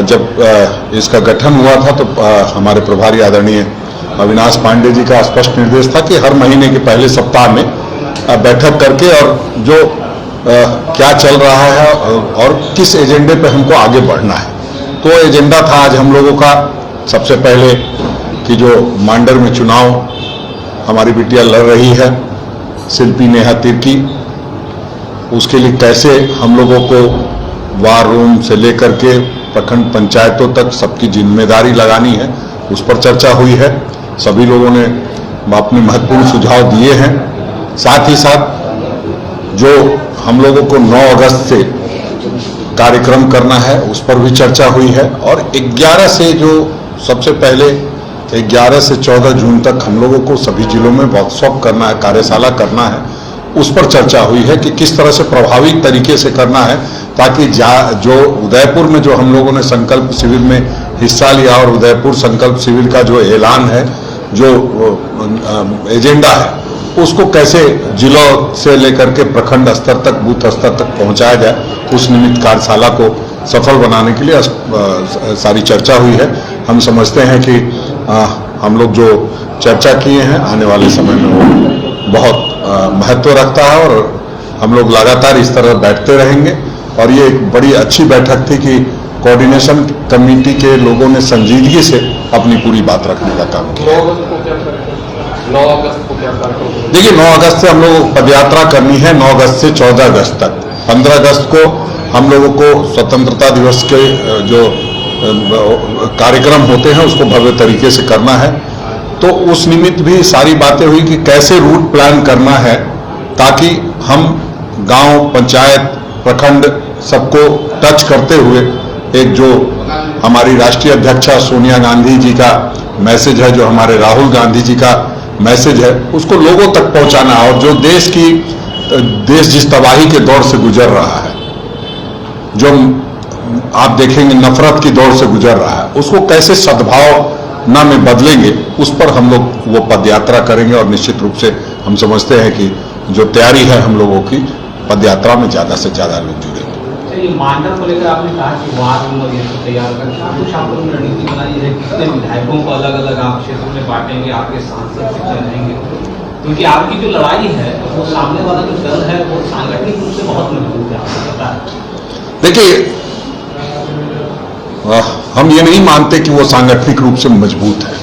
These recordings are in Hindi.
जब इसका गठन हुआ था तो हमारे प्रभारी आदरणीय अविनाश पांडे जी का स्पष्ट निर्देश था कि हर महीने के पहले सप्ताह में बैठक करके और जो क्या चल रहा है और किस एजेंडे पे हमको आगे बढ़ना है, तो एजेंडा था आज हम लोगों का सबसे पहले कि जो मांडर में चुनाव हमारी बिटिया लड़ रही है शिल्पी नेहा तिर्की, उसके लिए कैसे हम लोगों को वार रूम से लेकर के प्रखंड पंचायतों तक सबकी जिम्मेदारी लगानी है, उस पर चर्चा हुई है। सभी लोगों ने अपने महत्वपूर्ण सुझाव दिए हैं। साथ ही साथ जो हम लोगों को 9 अगस्त से कार्यक्रम करना है उस पर भी चर्चा हुई है और 11 से जो सबसे पहले 11 से 14 जून तक हम लोगों को सभी जिलों में वर्कशॉप करना है, कार्यशाला करना है, उस पर चर्चा हुई है कि किस तरह से प्रभावी तरीके से करना है ताकि जो उदयपुर में जो हम लोगों ने संकल्प शिविर में हिस्सा लिया और उदयपुर संकल्प शिविर का जो ऐलान है, जो एजेंडा है, उसको कैसे जिलों से लेकर के प्रखंड स्तर तक, बूथ स्तर तक पहुंचाया जाए, उस निमित्त कार्यशाला को सफल बनाने के लिए सारी चर्चा हुई है। हम समझते हैं कि हम लोग जो चर्चा किए हैं आने वाले समय में वो बहुत महत्व रखता है और हम लोग लगातार इस तरह बैठते रहेंगे। और ये एक बड़ी अच्छी बैठक थी कि कोऑर्डिनेशन कमेटी के लोगों ने संजीदगी से अपनी पूरी बात रखने का काम किया। 9 अगस्त को क्या कार्यक्रम? देखिए 9 अगस्त से हम लोग पदयात्रा करनी है, 9 अगस्त से 14 अगस्त तक। 15 अगस्त को हम लोगों को स्वतंत्रता दिवस के जो कार्यक्रम होते हैं उसको भव्य तरीके से करना है, तो उस निमित्त भी सारी बातें हुई कि कैसे रूट प्लान करना है ताकि हम गांव, पंचायत, प्रखंड सबको टच करते हुए एक जो हमारी राष्ट्रीय अध्यक्षा सोनिया गांधी जी का मैसेज है, जो हमारे राहुल गांधी जी का मैसेज है, उसको लोगों तक पहुंचाना। और जो देश जिस तबाही के दौर से गुजर रहा है, जो आप देखेंगे नफरत की दौर से गुजर रहा है, उसको कैसे सद्भावना में बदलेंगे, उस पर हम लोग वो पदयात्रा करेंगे। और निश्चित रूप से हम समझते हैं कि जो तैयारी है हम लोगों की, पदयात्रा में ज्यादा से ज्यादा लोग जुड़ेंगे। ये मांडर को लेकर आपने कहा कि वार रूम ये सब तैयार करके कुछ आप लोगों ने रणनीति बनाई है, कितने विधायकों को अलग अलग आप क्षेत्रों में बांटेंगे, आपके सांसद कितने रहेंगे, क्योंकि आपकी जो लड़ाई है वो सामने वाला जो दल है वो सांगठनिक रूप से बहुत मजबूत है, आपको पता है। देखिए हम ये नहीं मानते कि वो सांगठनिक रूप से मजबूत है।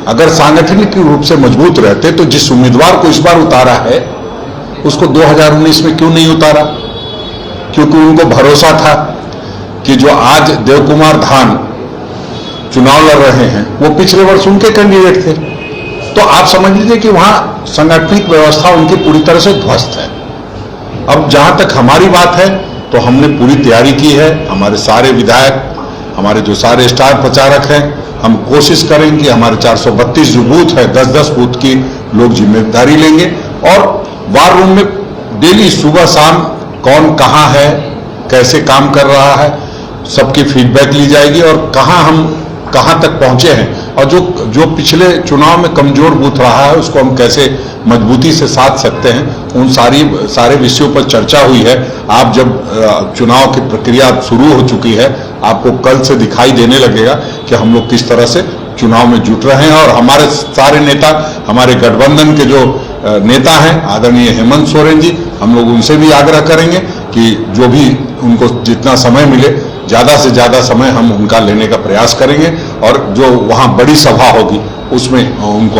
अगर सांगठनिक रूप से मजबूत रहते तो जिस उम्मीदवार को इस बार उतारा है उसको 2019 में क्यों नहीं उतारा? क्योंकि उनको भरोसा था कि जो आज देव कुमार धान चुनाव लड़ रहे हैं वो पिछले वर्ष उनके कैंडिडेट थे। तो आप समझ लीजिए कि वहां सांगठनिक व्यवस्था उनकी पूरी तरह से ध्वस्त है। अब जहां तक हमारी बात है तो हमने पूरी तैयारी की है। हमारे सारे विधायक, हमारे जो सारे स्टार प्रचारक हैं, हम कोशिश करेंगे कि हमारे 432 जो बूथ है, 10-10 बूथ की लोग जिम्मेदारी लेंगे और वार रूम में डेली सुबह शाम कौन कहाँ है, कैसे काम कर रहा है, सबकी फीडबैक ली जाएगी और हम कहाँ तक पहुंचे हैं और जो पिछले चुनाव में कमजोर बूथ रहा है उसको हम कैसे मजबूती से साध सकते हैं, उन सारे विषयों पर चर्चा हुई है। आप जब चुनाव की प्रक्रिया शुरू हो चुकी है, आपको कल से दिखाई देने लगेगा कि हम लोग किस तरह से चुनाव में जुट रहे हैं। और हमारे सारे नेता, हमारे गठबंधन के जो नेता हैं आदरणीय हेमंत सोरेन जी, हम लोग उनसे भी आग्रह करेंगे कि जो भी उनको जितना समय मिले ज़्यादा से ज़्यादा समय हम उनका लेने का प्रयास करेंगे और जो वहाँ बड़ी सभा होगी उसमें उनको